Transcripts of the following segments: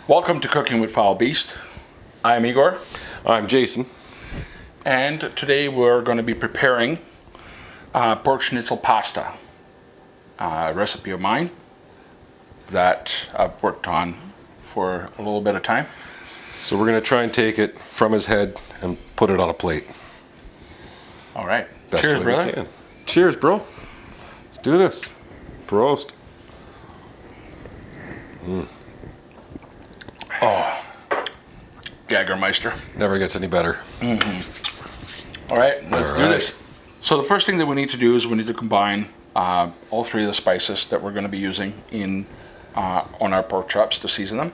Welcome to Cooking with Foul Beast. I'm Igor, I'm Jason. and today we're going to be preparing pork schnitzel pasta, a recipe of mine that I've worked on for a little bit of time. So we're going to try and take it from his head and put it on a plate. All right. Best Cheers, way we brother. can. Cheers, bro. Let's do this. Prost. Oh, Jägermeister. Never gets any better. All right, let's All do right. this. So the first thing that we need to do is we need to combine all three of the spices that we're going to be using on our pork chops to season them.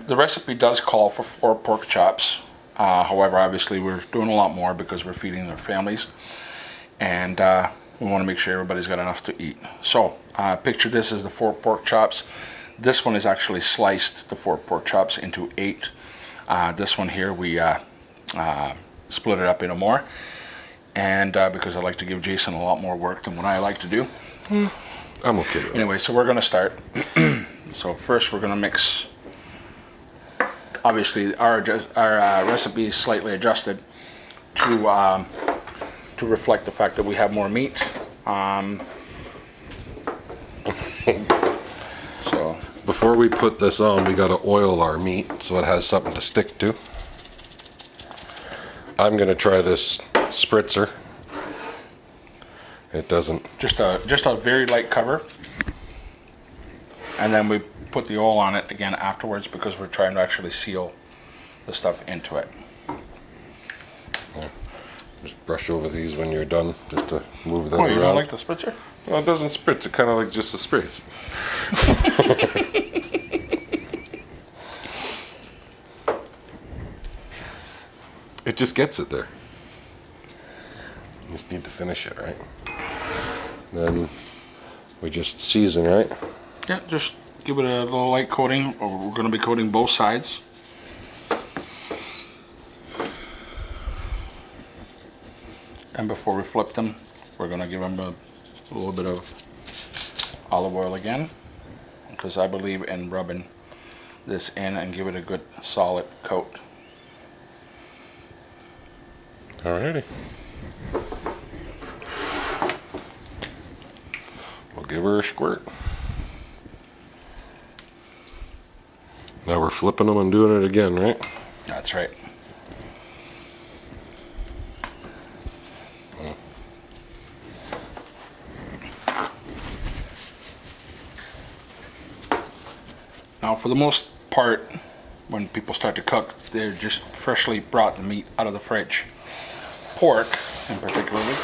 The recipe does call for 4 pork chops. However, obviously we're doing a lot more because we're feeding their families, and we want to make sure everybody's got enough to eat. So picture this as the 4 pork chops. This one is actually sliced, the 4 pork chops, into 8. This one here we split it up into more, and because I like to give Jason a lot more work than what I like to do. I'm okay with it. Anyway, so we're going to start. So first we're going to mix. Obviously our recipe is slightly adjusted to reflect the fact that we have more meat. So Before we put this on, we got to oil our meat so it has something to stick to. I'm going to try this spritzer. It doesn't. just a very light cover, and then we put the oil on it again afterwards because we're trying to actually seal the stuff into it. Just brush over these when you're done, just to move them Oh, around. you don't like the spritzer? Well, it doesn't spritz. It kind of like just a sprays. It just gets it there. You just need to finish it, right? Then we just season, right? Yeah, just give it a little light coating. We're going to be coating both sides. And before we flip them, we're going to give them a little bit of olive oil again, because I believe in rubbing this in and give it a good solid coat. Alrighty. We'll give her a squirt. Now we're flipping them and doing it again, right? That's right. Now, for the most part, when people start to cook, they're just freshly brought the meat out of the fridge. Pork, in particularly,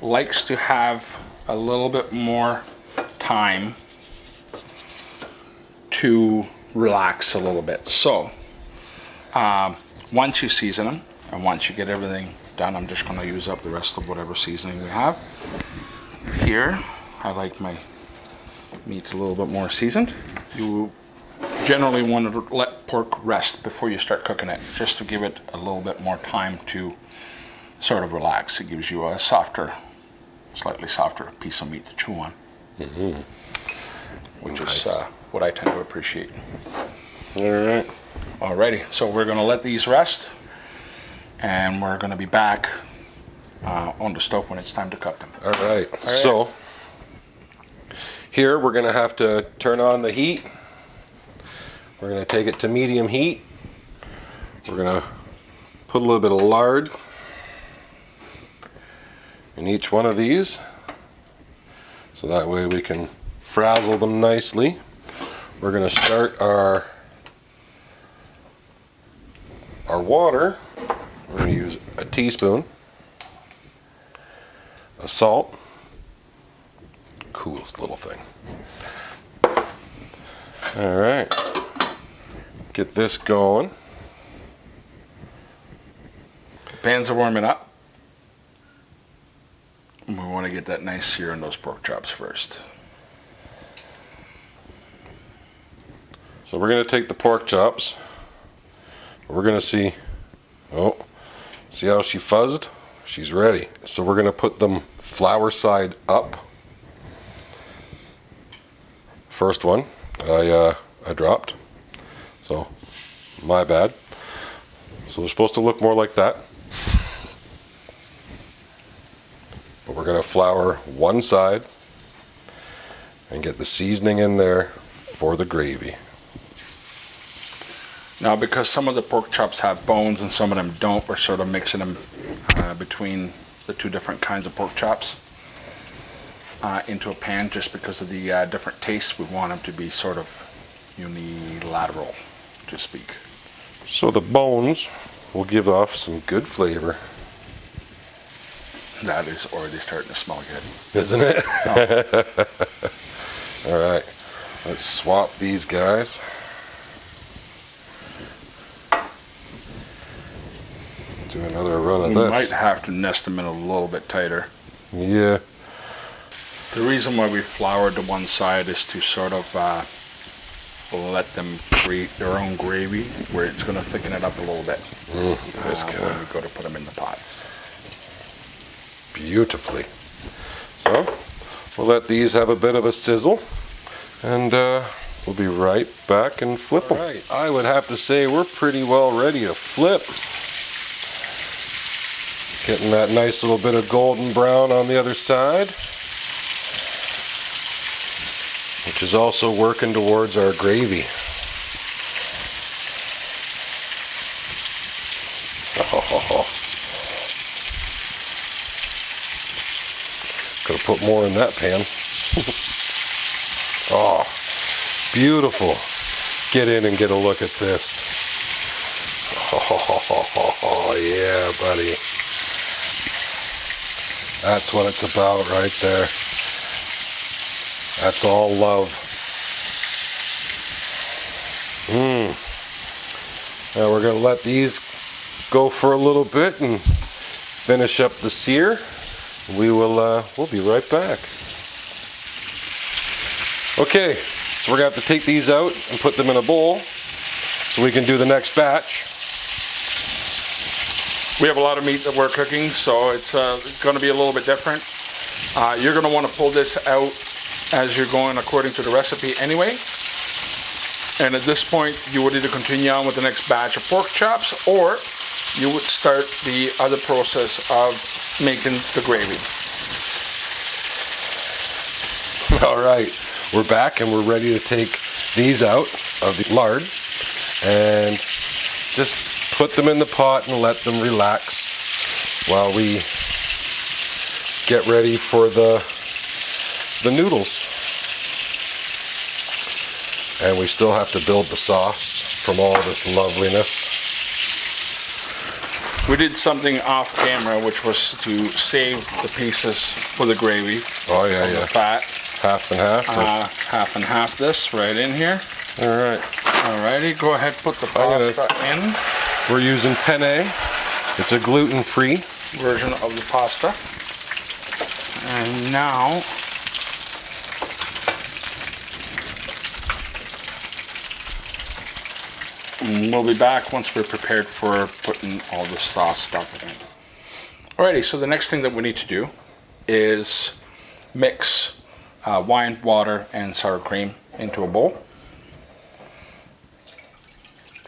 likes to have a little bit more time to relax a little bit. So, once you season them, and once you get everything done, I'm just going to use up the rest of whatever seasoning we have. Here, I like my meat a little bit more seasoned. You generally want to let pork rest before you start cooking it, just to give it a little bit more time to sort of relax. It gives you a softer, slightly softer piece of meat to chew on, which Nice. is what I tend to appreciate. Alright. Alrighty, so we're going to let these rest, and we're going to be back on the stove when it's time to cook them. Alright. So, here we're going to have to turn on the heat. We're going to take it to medium heat. We're going to put a little bit of lard in each one of these, so that way we can frazzle them nicely. We're going to start our water. We're going to use a teaspoon of salt. Coolest little thing. All right. Get this going. Pans are warming up. We want to get that nice sear in those pork chops first. So we're going to take the pork chops. We're going to see how she fuzzed? She's ready. So we're going to put them flour side up. First one I dropped. So, my bad. So they're supposed to look more like that. But we're going to flour one side and get the seasoning in there for the gravy. Now, because some of the pork chops have bones and some of them don't, we're sort of mixing them between the two different kinds of pork chops into a pan, just because of the different tastes. We want them to be sort of unilateral, to speak. So the bones will give off some good flavor. That is already starting to smell good. Isn't it? Oh. All right, let's swap these guys. Do another run of We this. might have to nest them in a little bit tighter. Yeah. The reason why we floured to one side is to sort of let them create their own gravy, where it's going to thicken it up a little bit when we go to put them in the pots. Beautifully. So we'll let these have a bit of a sizzle, and we'll be right back and flip them. Right. I would have to say we're pretty well ready to flip. Getting that nice little bit of golden brown on the other side, which is also working towards our gravy. Oh. Could have put more in that pan. Oh, beautiful. Get in and get a look at this. Oh, yeah, buddy. That's what it's about right there. That's all love. Now we're going to let these go for a little bit and finish up the sear. We'll be right back. Okay, so we're going to have to take these out and put them in a bowl so we can do the next batch. We have a lot of meat that we're cooking, so it's going to be a little bit different. You're going to want to pull this out as you're going according to the recipe anyway. And at this point, you would either continue on with the next batch of pork chops, or you would start the other process of making the gravy. All right, we're back and we're ready to take these out of the lard and just put them in the pot and let them relax while we get ready for the noodles. And we still have to build the sauce from all this loveliness. We did something off camera, which was to save the pieces for the gravy. Oh yeah, The fat. Half and half? Half and half this right in here. All right. Alrighty, go ahead, put the pasta in. We're using penne. It's a gluten-free version of the pasta. And now we'll be back once we're prepared for putting all the sauce stuff in. Alrighty, so the next thing that we need to do is mix wine, water, and sour cream into a bowl.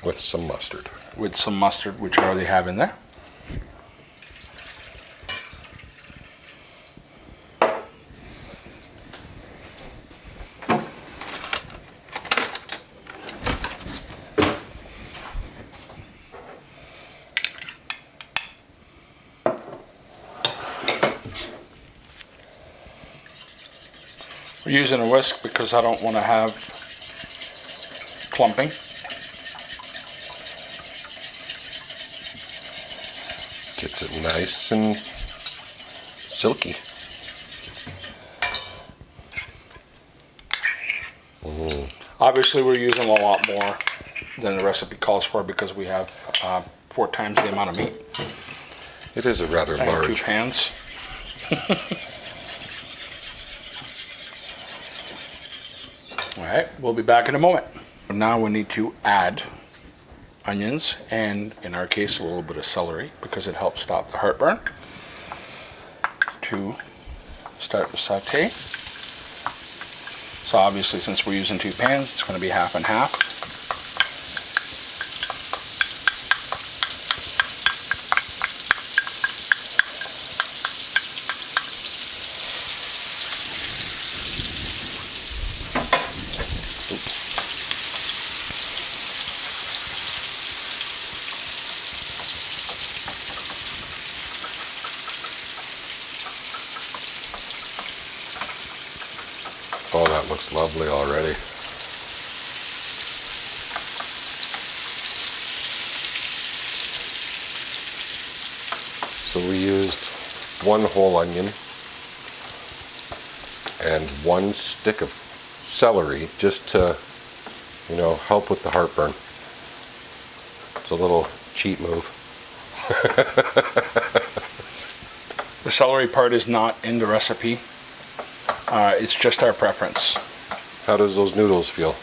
with some mustard. With some mustard, which I already have in there. We're using a whisk because I don't want to have clumping. Gets it nice and silky. Obviously we're using a lot more than the recipe calls for because we have 4 times the amount of meat. It is a rather And large. 2 pans. Alright, we'll be back in a moment. Now we need to add onions and, in our case, a little bit of celery because it helps stop the heartburn. To start the saute. So obviously, since we're using 2 pans, it's going to be half and half. Oh, that looks lovely already. So we used 1 whole onion and 1 stick of celery just to, you know, help with the heartburn. It's a little cheat move. The celery part is not in the recipe. It's just our preference. How does those noodles feel?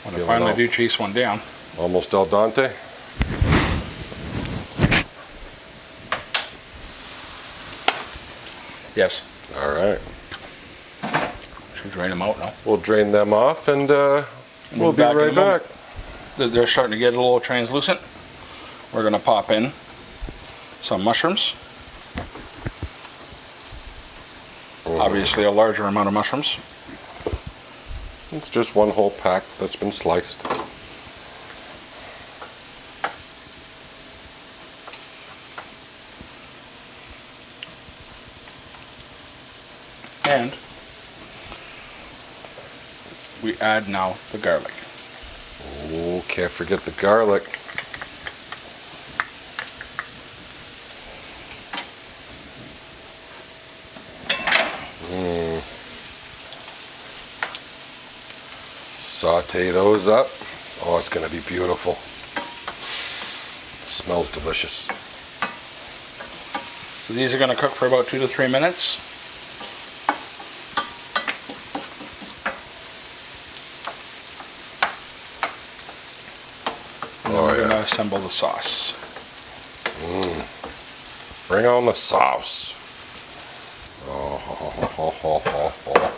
When I finally do chase one down. Almost al dente? Yes. All right. Should drain them out now. We'll drain them off and we'll be right back. They're starting to get a little translucent. We're going to pop in some mushrooms. Obviously a larger amount of mushrooms. It's just 1 whole pack that's been sliced. And we add now the garlic. Oh, can't forget the garlic. Saute those up. Oh, it's going to be beautiful. It smells delicious. So these are going to cook for about 2 to 3 minutes. And then we're going to assemble the sauce. Bring on the sauce. Oh, ho, ho, ho, ho, ho, ho.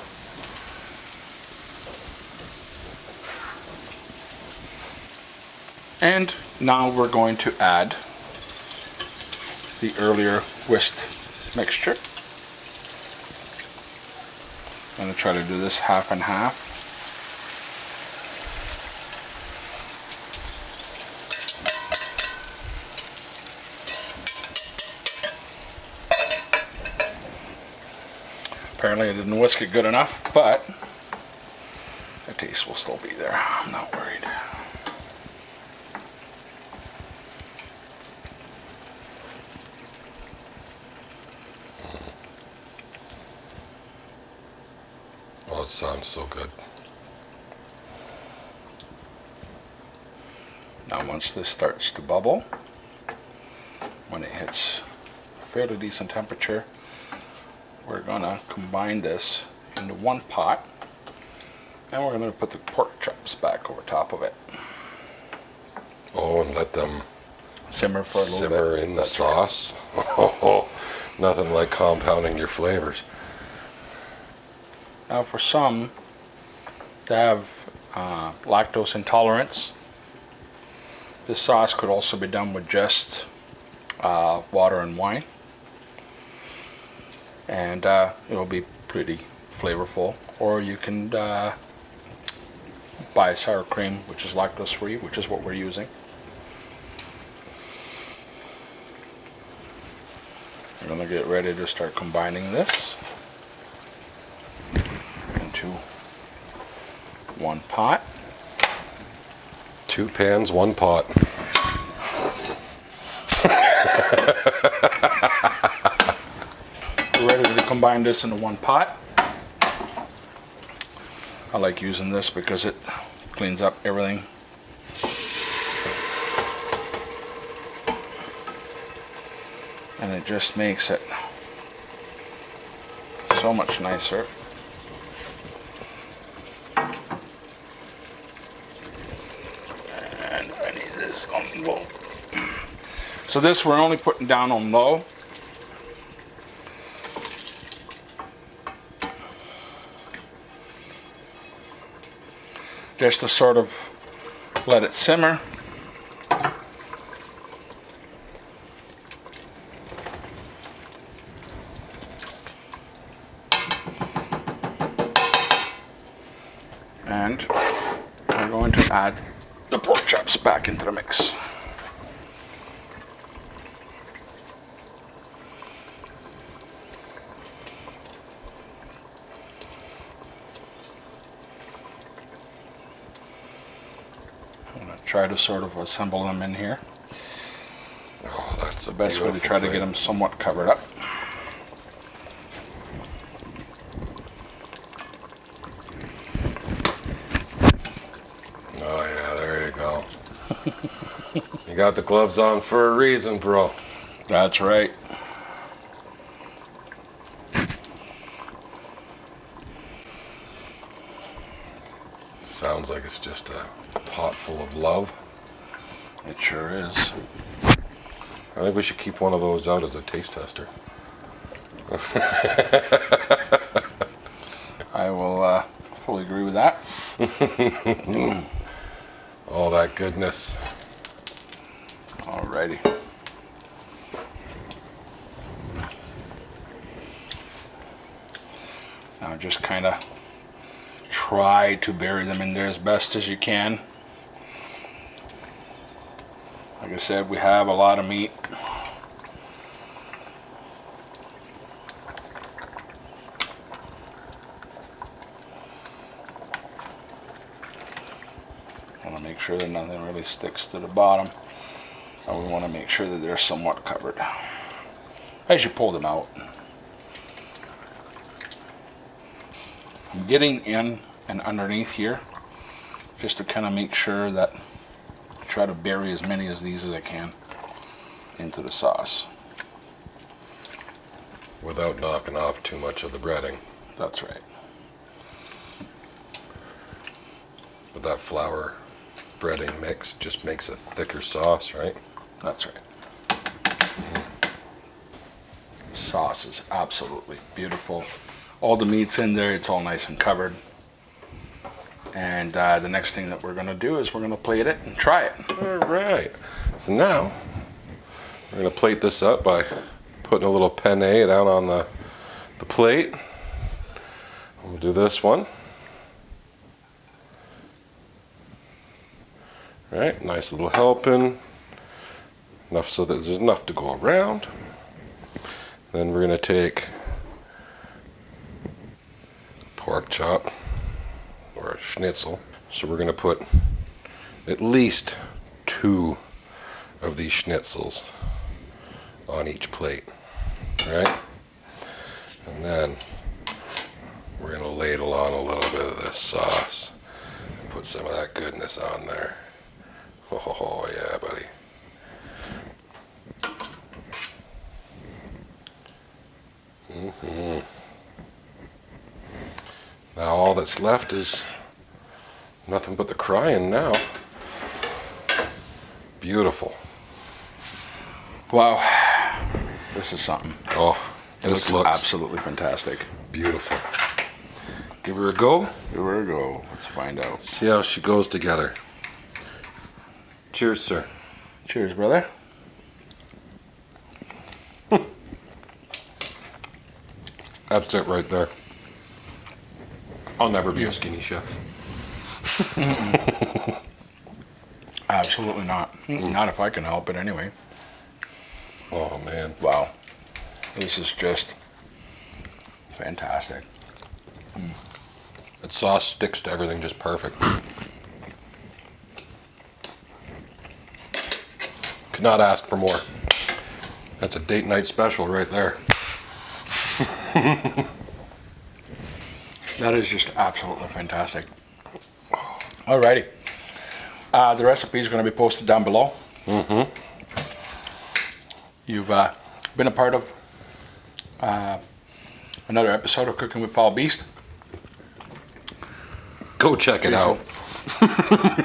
And now we're going to add the earlier whisked mixture. I'm going to try to do this half and half. Apparently I didn't whisk it good enough, but the taste will still be there. I'm not worried. Oh, it sounds so good. Now once this starts to bubble, when it hits a fairly decent temperature, we're going to combine this into one pot, and we're going to put the pork chops back over top of it. Oh, and let them Simmer for a little bit. simmer in the sauce. Oh, nothing like compounding your flavors. Now for some that have lactose intolerance, this sauce could also be done with just water and wine, and it'll be pretty flavorful. Or you can buy sour cream, which is lactose free, which is what we're using. We're going to get ready to start combining this into one pot. 2 pans, 1 pot. We're ready to combine this into one pot. I like using this because it cleans up everything. And it just makes it so much nicer. And I need this on low. So this we're only putting down on low. Just to sort of let it simmer. And we're going to add the pork chops back into the mix. I'm going to try to sort of assemble them in here. Oh, that's The best way to try to get them somewhat covered up. Oh yeah, there you go. You got the gloves on for a reason, bro. That's right. Sounds like it's just a pot full of love. It sure is. I think we should keep one of those out as a taste tester. I will fully agree with that. All that goodness. Alrighty. Now just kind of try to bury them in there as best as you can. Like I said, we have a lot of meat. I want to make sure that nothing really sticks to the bottom. And we want to make sure that they're somewhat covered as you pull them out. I'm getting in and underneath here just to kind of make sure that I try to bury as many of these as I can into the sauce. Without knocking off too much of the breading. That's right. But that flour breading mix just makes a thicker sauce, right? That's right. Sauce is absolutely beautiful. All the meat's in there, it's all nice and covered. And the next thing that we're going to do is we're going to plate it and try it. All right. So now we're going to plate this up by putting a little penne down on the plate. We'll do this one. All right, nice little helping. Enough so that there's enough to go around. Then we're going to take pork chop or a schnitzel. So we're going to put at least 2 of these schnitzels on each plate, right? And then we're going to ladle on a little bit of this sauce and put some of that goodness on there. Oh yeah, buddy. Now all that's left is nothing but the crying now. Beautiful. Wow, this is something. Oh, It this looks looks absolutely fantastic. beautiful. Give her a go. Here we go. Let's find out. See how she goes together. Cheers, sir. Cheers, brother. That's it right there. I'll never be a skinny chef. Absolutely not. Not if I can help it anyway. Oh man. Wow. This is just fantastic. That sauce sticks to everything just perfect. Could not ask for more. That's a date night special right there. That is just absolutely fantastic. Alrighty. The recipe is going to be posted down below. You've been a part of another episode of Cooking with Foul Beast. Go check it out.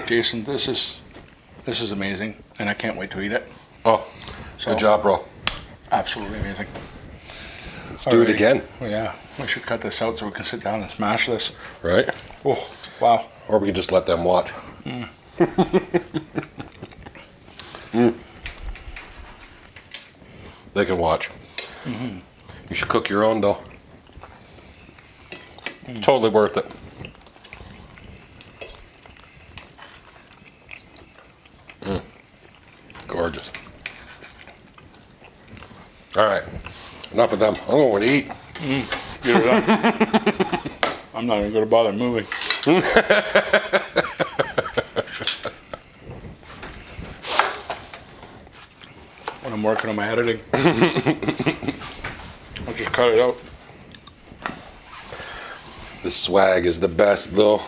Jason, this is amazing, and I can't wait to eat it. Oh, So, good job, bro. Absolutely amazing. Let's do it again. Well, yeah, we should cut this out so we can sit down and smash this. Right? Oh, wow. Or we can just let them watch. They can watch. You should cook your own though. Totally worth it. gorgeous. All right, enough of them. I'm going to eat. Get it done. I'm not even going to bother moving. When I'm working on my editing, I'll just cut it out. The swag is the best, though.